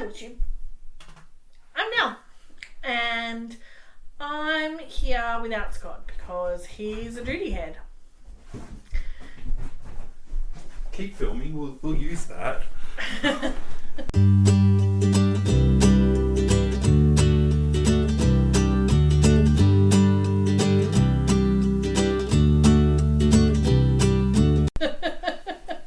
Booktube. I'm Nelle, and I'm here without Scott because he's a duty head. Keep filming, we'll use that.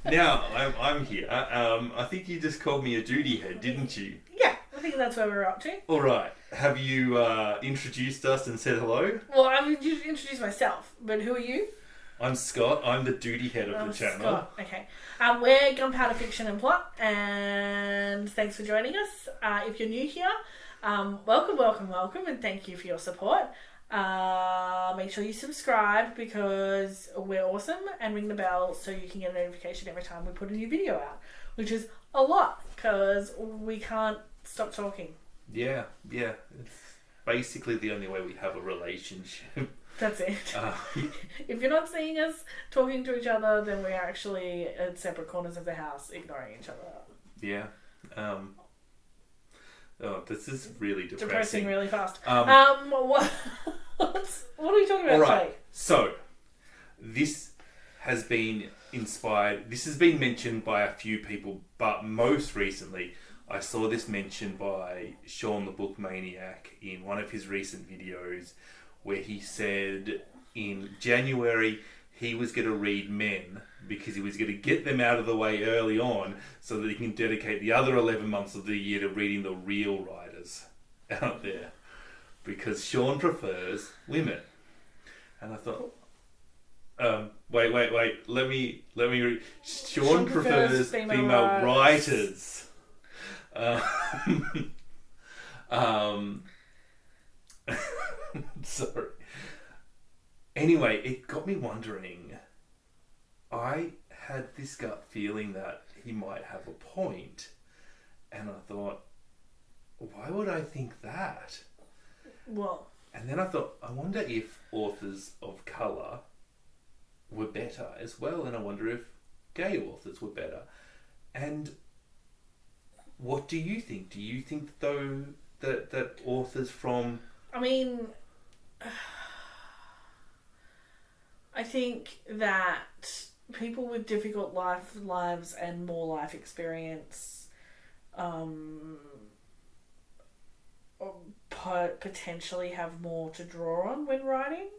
Now, I'm here. I think you just called me a duty head, didn't you? Yeah, I think that's where we're up to. All right. Have you introduced us and said hello? Well, I've introduced myself, but who are you? I'm Scott. I'm the duty head of the channel. Scott. Okay. We're Gunpowder, Fiction.and.plot, and thanks for joining us. If you're new here, welcome, and thank you for your support. Make sure you subscribe because we're awesome, and ring the bell so you can get a notification every time we put a new video out, which is a lot because we can't stop talking. Yeah. It's basically the only way we have a relationship. That's it. If you're not seeing us talking to each other, then we're actually at separate corners of the house ignoring each other. Yeah. This is really depressing. Depressing really fast. What are we talking about today? So, this has been inspired. This has been mentioned by a few people, but most recently, I saw this mentioned by Sean the Book Maniac in one of his recent videos, where he said in January he was going to read Men because he was going to get them out of the way early on so that he can dedicate the other 11 months of the year to reading the real writers out there, because Sean prefers women. And I thought, wait, let me read. Sean prefers female writers. Sorry. Anyway, it got me wondering. I had this gut feeling that he might have a point, and I thought, why would I think that? Well, and then I thought, I wonder if authors of colour were better as well, and I wonder if gay authors were better. And what do you think? Do you think, though, that authors from... I think that people with difficult lives and more life experience potentially have more to draw on when writing,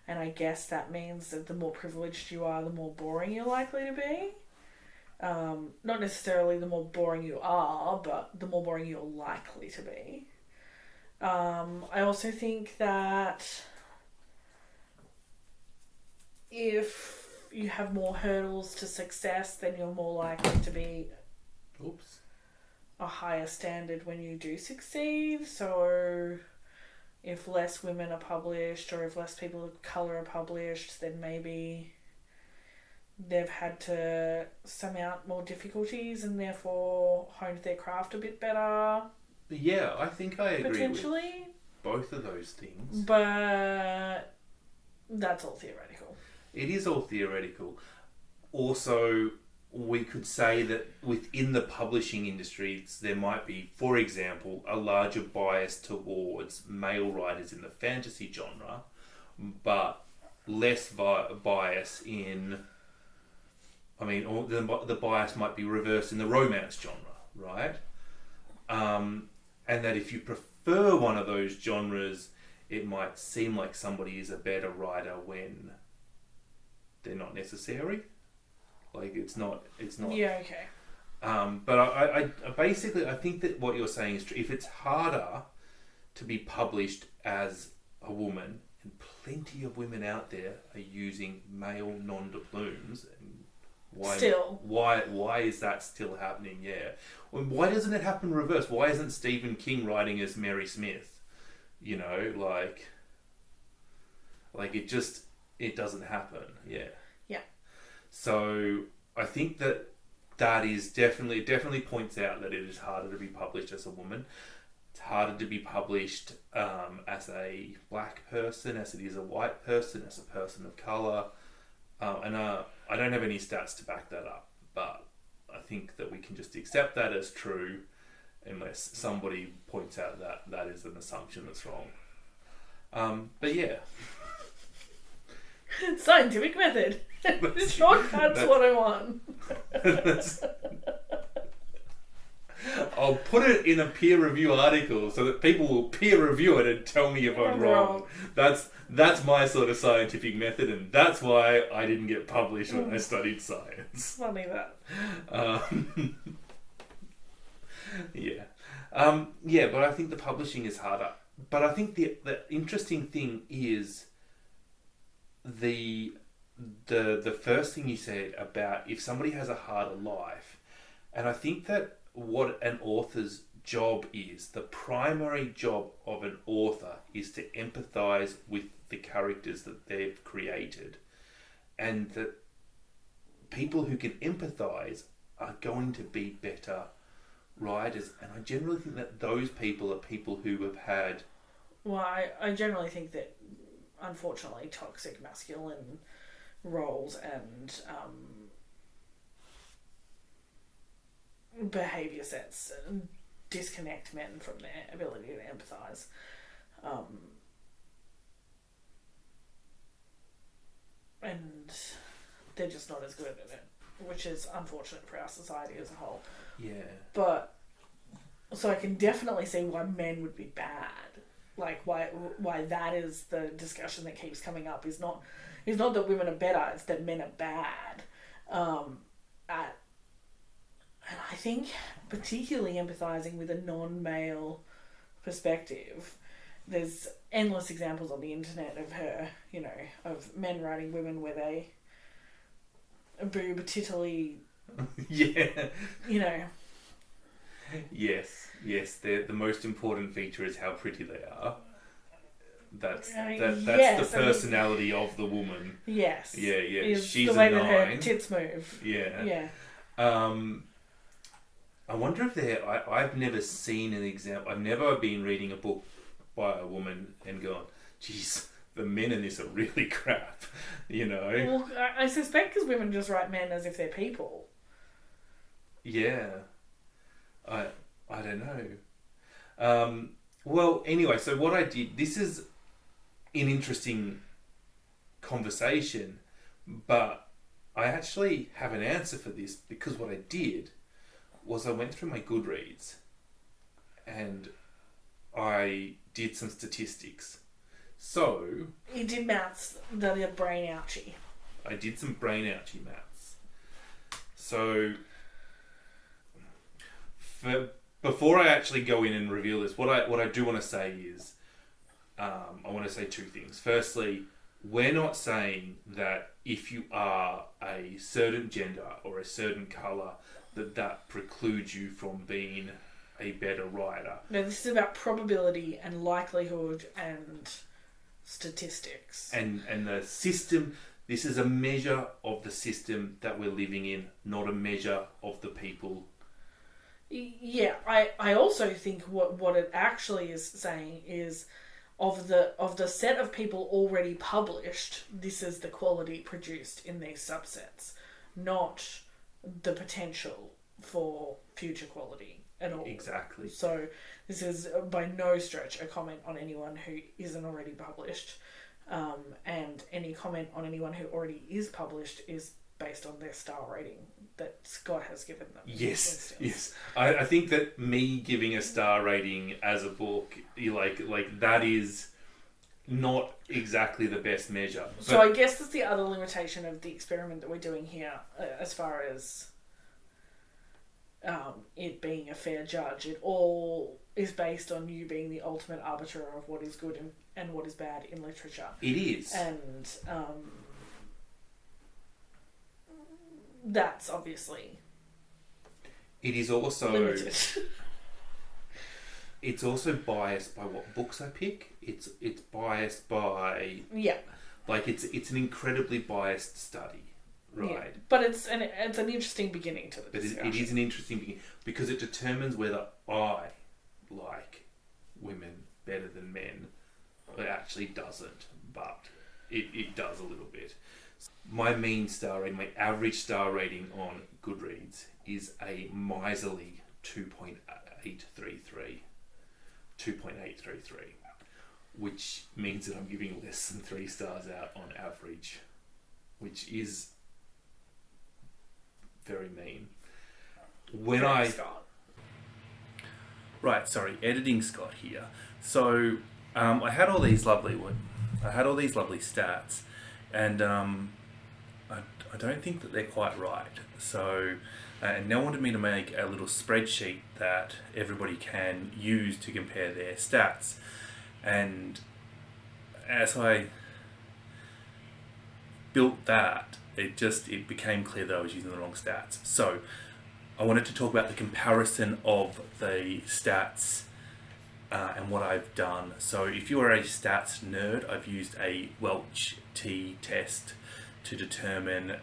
and I guess that means that the more privileged you are, the more boring you're likely to be. Not necessarily the more boring you are, but the more boring you're likely to be. I also think that if you have more hurdles to success, then you're more likely to be a higher standard when you do succeed. So if less women are published, or if less people of colour are published, then maybe they've had to sum out more difficulties and therefore honed their craft a bit better. Yeah, I think I agree potentially with both of those things. But that's all theoretical. It is all theoretical. Also, we could say that within the publishing industries, there might be, for example, a larger bias towards male writers in the fantasy genre, but less bias in... the bias might be reversed in the romance genre, right? And that if you prefer one of those genres, it might seem like somebody is a better writer when they're not necessary. Like it's not. Yeah. Okay. But I basically think that what you're saying is true. If it's harder to be published as a woman, and plenty of women out there are using male non-diploms, why is that still happening? Yeah. Well, why doesn't it happen reverse? Why isn't Stephen King writing as Mary Smith? You know, like it doesn't happen. Yeah. Yeah. So I think that is definitely points out that it is harder to be published as a woman. It's harder to be published as a black person, as it is a white person, as a person of colour. And I don't have any stats to back that up, but I think that we can just accept that as true unless somebody points out that that is an assumption that's wrong. But yeah. Scientific method. Shortcuts 101. I'll put it in a peer review article so that people will peer review it and tell me if I'm wrong. That's my sort of scientific method, and that's why I didn't get published when I studied science. Funny that. Yeah. Yeah, but I think the publishing is harder. But I think the interesting thing is the first thing you said about if somebody has a harder life, and I think that what an author's job is, the primary job of an author is to empathize with the characters that they've created, and that people who can empathize are going to be better writers. And I generally think that those people are people who have had... Well, I generally think that, unfortunately, toxic masculine roles and behaviour sets disconnect men from their ability to empathise. And they're just not as good at it, which is unfortunate for our society as a whole. Yeah. But, so I can definitely see why men would be bad. Like, why that is the discussion that keeps coming up is not that women are better, it's that men are bad. And I think particularly empathising with a non-male perspective, there's endless examples on the internet of men writing women where they boob tittily, yeah. Yes. The most important feature is how pretty they are. That's the personality of the woman. Yes. Yeah. She's the way a 9. that her tits move. Yeah. I wonder if I've never seen an example. I've never been reading a book by a woman and gone, geez, the men in this are really crap, Well, I suspect because women just write men as if they're people. Yeah. I don't know. Well, anyway, so what I did, this is an interesting conversation, but I actually have an answer for this, because what I did was I went through my Goodreads and I did some statistics. So... You did maths, the brain ouchie. I did some brain ouchie maths. So... Before I actually go in and reveal this, what I do want to say is, I want to say 2 things. Firstly, we're not saying that if you are a certain gender or a certain colour, that precludes you from being a better writer. No, this is about probability and likelihood and statistics. And the system, this is a measure of the system that we're living in, not a measure of the people. Yeah, I also think what it actually is saying is of the set of people already published, this is the quality produced in these subsets, not the potential for future quality at all. Exactly. So this is by no stretch a comment on anyone who isn't already published, and any comment on anyone who already is published is based on their star rating that Scott has given them. Yes. I think that me giving a star rating as a book, like that is not exactly the best measure. So I guess that's the other limitation of the experiment that we're doing here, as far as it being a fair judge. It all is based on you being the ultimate arbiter of what is good and what is bad in literature. It is. And that's obviously... It is also... limited. It's also biased by what books I pick. It's biased by... Yeah. Like, it's an incredibly biased study, right? Yeah. But it's an interesting beginning to the discussion. But it is an interesting beginning, because it determines whether I like women better than men. It actually doesn't, but it does a little bit. My mean star rating, my average star rating on Goodreads is a miserly 2.8. 2.833. 2.833, which means that I'm giving less than 3 stars out on average, which is very mean. Editing Scott here. So I had all these lovely stats, and I don't think that they're quite right. So, and Nelle wanted me to make a little spreadsheet that everybody can use to compare their stats. And as I built that, it became clear that I was using the wrong stats. So I wanted to talk about the comparison of the stats and what I've done. So if you are a stats nerd, I've used a Welch T test to determine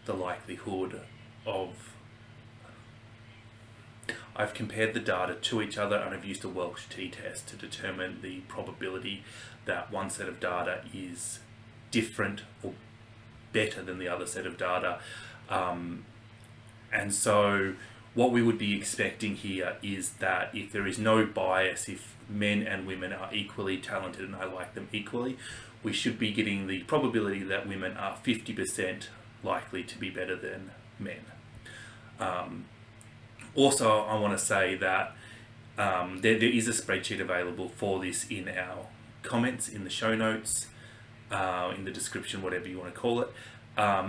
the likelihood of... I've compared the data to each other, and I've used a Welch T test to determine the probability that one set of data is different or better than the other set of data. And so what we would be expecting here is that if there is no bias, if men and women are equally talented and I like them equally, we should be getting the probability that women are 50% likely to be better than men. Also, I want to say that there is a spreadsheet available for this in our comments, in the show notes, in the description, whatever you want to call it.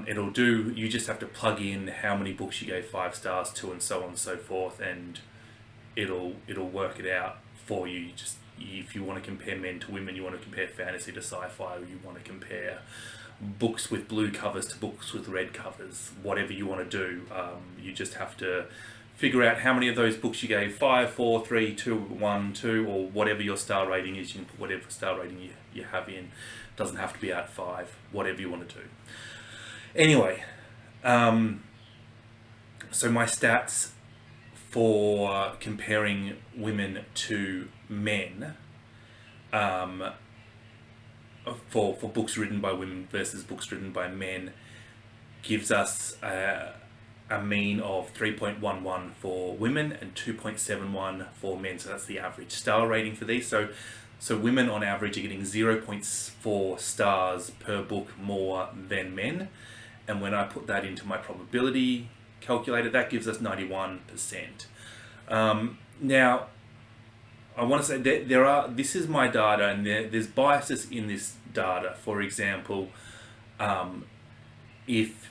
It'll do, you just have to plug in how many books you gave 5 stars to and so on and so forth, and it'll work it out for you. If you want to compare men to women, you want to compare fantasy to sci-fi, or you want to compare books with blue covers to books with red covers, whatever you want to do, you just have to figure out how many of those books you gave 5, 4, 3, 2, 1, 2, or whatever your star rating is. You can put whatever star rating you have in. It doesn't have to be out 5, whatever you want to do. Anyway, so my stats for comparing women to men, for books written by women versus books written by men, gives us a mean of 3.11 for women and 2.71 for men. So that's the average star rating for these. So women on average are getting 0.4 stars per book more than men. And when I put that into my probability calculator, that gives us 91%. Now, I want to say that this is my data, and there's biases in this data. For example, if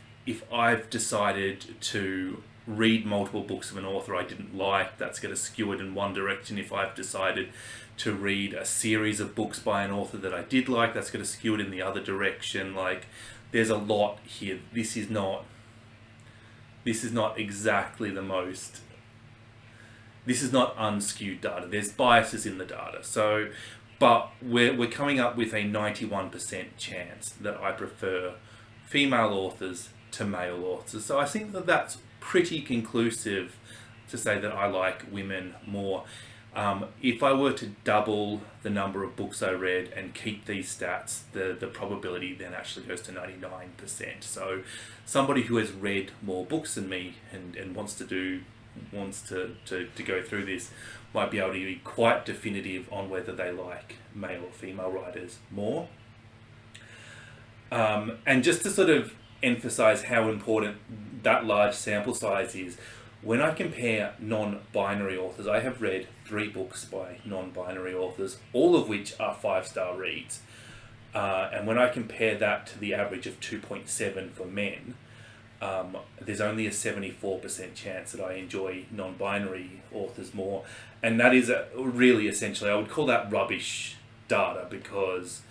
I've decided to read multiple books of an author I didn't like, that's going to skew it in one direction. If I've decided to read a series of books by an author that I did like, that's going to skew it in the other direction. Like, there's a lot here. This is not exactly the most... This is not unskewed data. There's biases in the data. So, but we're coming up with a 91% chance that I prefer female authors to male authors. So I think that that's pretty conclusive to say that I like women more. If I were to double the number of books I read and keep these stats, the probability then actually goes to 99%. So somebody who has read more books than me and wants to go through this might be able to be quite definitive on whether they like male or female writers more. And just to sort of emphasize how important that large sample size is, when I compare non-binary authors, I have read 3 books by non-binary authors, all of which are 5-star reads. And when I compare that to the average of 2.7 for men, there's only a 74% chance that I enjoy non-binary authors more. And that is really essentially, I would call that rubbish data, because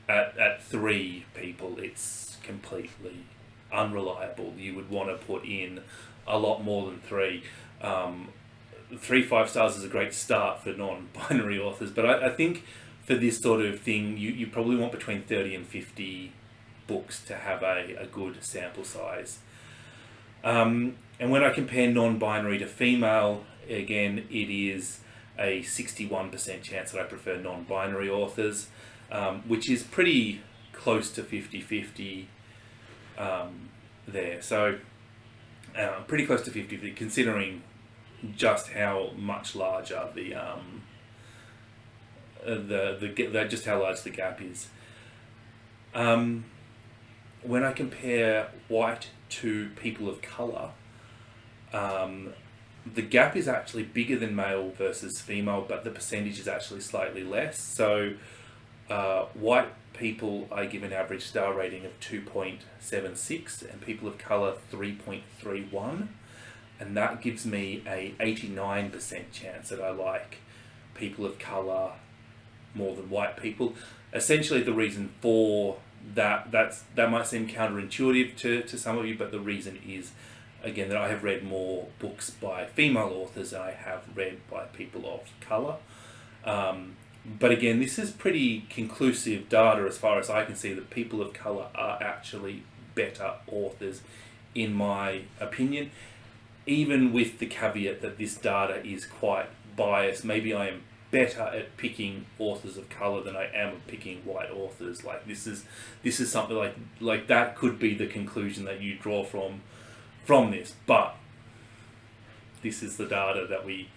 at 3 people, it's completely unreliable. You would want to put in a lot more than 3. 3 5 stars is a great start for non-binary authors, but I think for this sort of thing, you probably want between 30 and 50 books to have a good sample size. And when I compare non-binary to female, again, it is a 61% chance that I prefer non-binary authors, which is pretty close to 50-50 there. So pretty close to 50-50, considering just how much larger just how large the gap is. When I compare white to people of colour, the gap is actually bigger than male versus female, but the percentage is actually slightly less. So white people, I give an average star rating of 2.76, and people of colour 3.31, and that gives me a 89% chance that I like people of colour more than white people. Essentially, the reason for that might seem counterintuitive to some of you, but the reason is, again, that I have read more books by female authors than I have read by people of colour. But again, this is pretty conclusive data as far as I can see, that people of colour are actually better authors, in my opinion, even with the caveat that this data is quite biased. Maybe I am better at picking authors of colour than I am at picking white authors. Like this is something like that could be the conclusion that you draw from this, but this is the data that we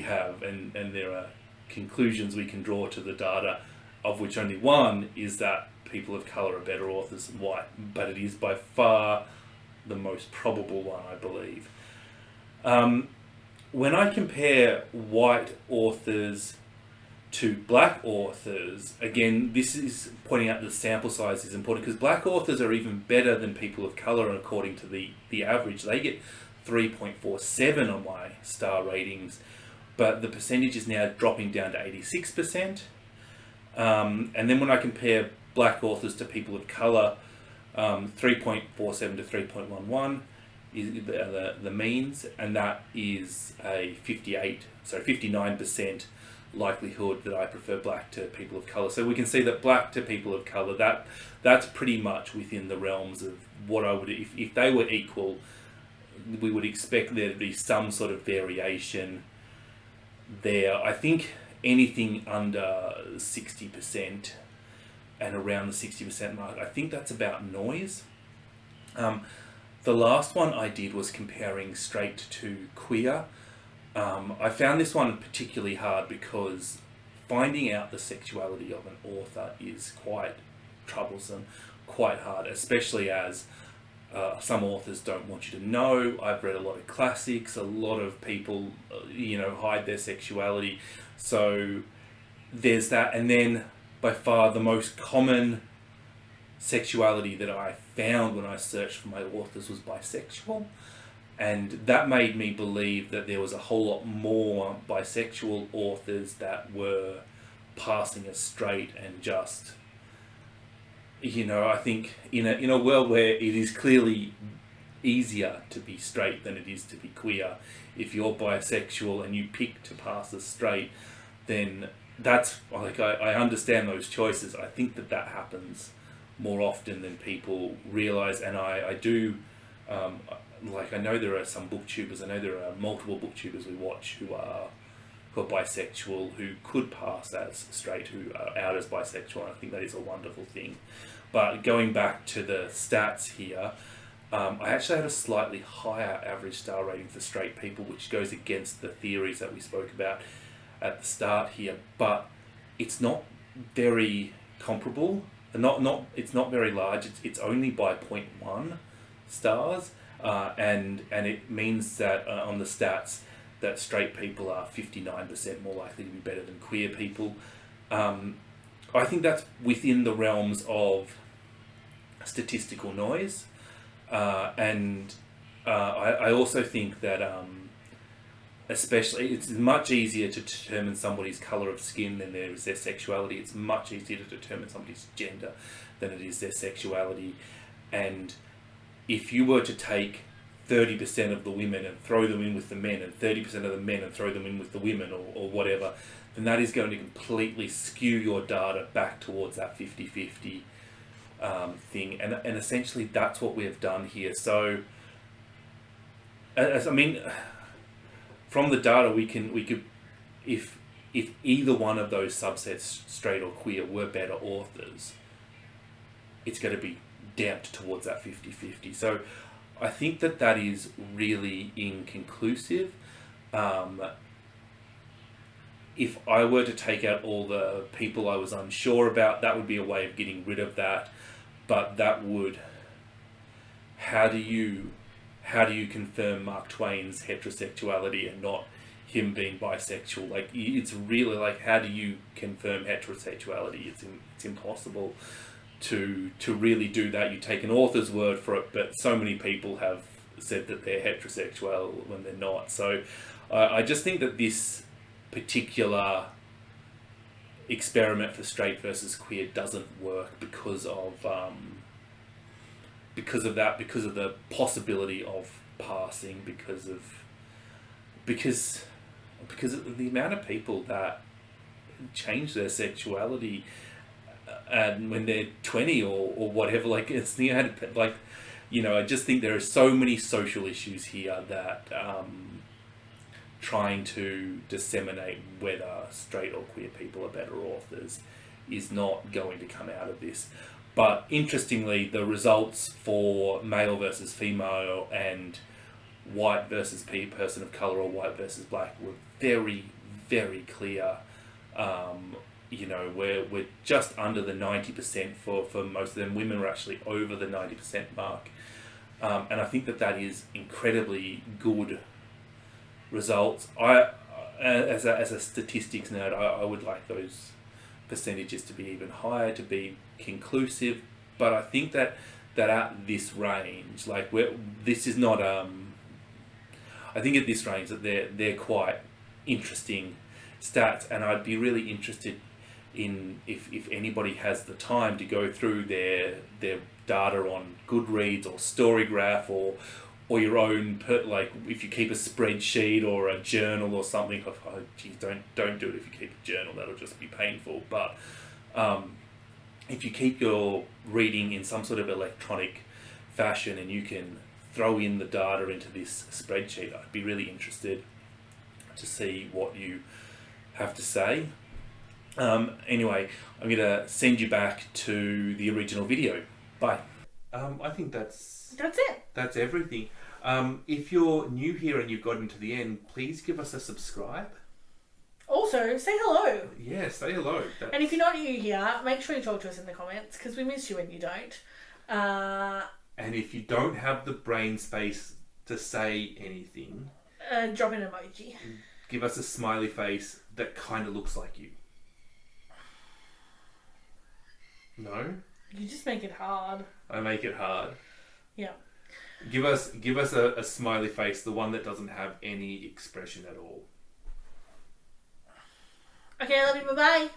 have, and there are conclusions we can draw to the data, of which only one is that people of colour are better authors than white, but it is by far the most probable one, I believe. When I compare white authors to black authors, again, this is pointing out the sample size is important, because black authors are even better than people of colour, and according to the average, they get 3.47 on my star ratings, but the percentage is now dropping down to 86%. And then when I compare black authors to people of colour, 3.47 to 3.11 is the means, and that is a 59% likelihood that I prefer black to people of colour. So we can see that black to people of colour, that's pretty much within the realms of what I would, if they were equal, we would expect there to be some sort of variation there. I think anything under 60% and around the 60% mark, I think that's about noise. The last one I did was comparing straight to queer. I found this one particularly hard because finding out the sexuality of an author is quite troublesome, quite hard, especially as some authors don't want you to know. I've read a lot of classics, a lot of people, hide their sexuality. So there's that. And then by far the most common sexuality that I found when I searched for my authors was bisexual. And that made me believe that there was a whole lot more bisexual authors that were passing as straight, and just, I think in a world where it is clearly easier to be straight than it is to be queer, if you're bisexual and you pick to pass as straight, then that's like, I understand those choices. I think that happens more often than people realise, and I do, I know there are some booktubers, I know there are multiple booktubers we watch who are bisexual, who could pass as straight, who are out as bisexual, and I think that is a wonderful thing. But going back to the stats here, I actually had a slightly higher average star rating for straight people, which goes against the theories that we spoke about at the start here, but it's not very comparable. It's not very large. It's only by 0.1 stars, and it means that on the stats that straight people are 59% more likely to be better than queer people. I think that's within the realms of statistical noise, and I also think that especially it's much easier to determine somebody's colour of skin than there is their sexuality. It's much easier to determine somebody's gender than it is their sexuality. And if you were to take 30% of the women and throw them in with the men, and 30% of the men and throw them in with the women, or whatever, then that is going to completely skew your data back towards that 50-50 thing. And essentially that's what we have done here. So, from the data we could, if either one of those subsets, straight or queer, were better authors, it's going to be damped towards that 50-50. So I think that is really inconclusive. if I were to take out all the people I was unsure about, that would be a way of getting rid of that. But that would... How do you confirm Mark Twain's heterosexuality and not him being bisexual? Like, it's really like, how do you confirm heterosexuality? It's impossible to really do that. You take an author's word for it, but so many people have said that they're heterosexual when they're not. So I just think that this particular experiment for straight versus queer doesn't work because of the possibility of passing, because of the amount of people that change their sexuality and when they're 20 or whatever. Like, it's the like, you know, I just think there are so many social issues here that trying to disseminate whether straight or queer people are better authors is not going to come out of this. But interestingly, the results for male versus female and white versus person of colour or white versus black were very, very clear. You know, we're just under the 90% for most of them. Women were actually over the 90% mark. And I think that is incredibly good results. As a statistics nerd, I would like those percentages to be even higher, to be conclusive. But I think that at this range, like, this is not I think at this range that they're quite interesting stats, and I'd be really interested in if anybody has the time to go through their data on Goodreads or Storygraph or your own, like, if you keep a spreadsheet or a journal or something. Oh, geez, don't do it if you keep a journal, that'll just be painful. But if you keep your reading in some sort of electronic fashion and you can throw in the data into this spreadsheet, I'd be really interested to see what you have to say. Anyway, I'm going to send you back to the original video. Bye. I think that's it. That's everything. If you're new here and you've gotten to the end, please give us a subscribe. Also, say hello. Yeah, say hello. And if you're not new here, make sure you talk to us in the comments, because we miss you when you don't. And if you don't have the brain space to say anything, drop an emoji. Give us a smiley face that kind of looks like you. No? You just make it hard. I make it hard. Yeah. Give us a smiley face, the one that doesn't have any expression at all. Okay, I love you. Bye-bye.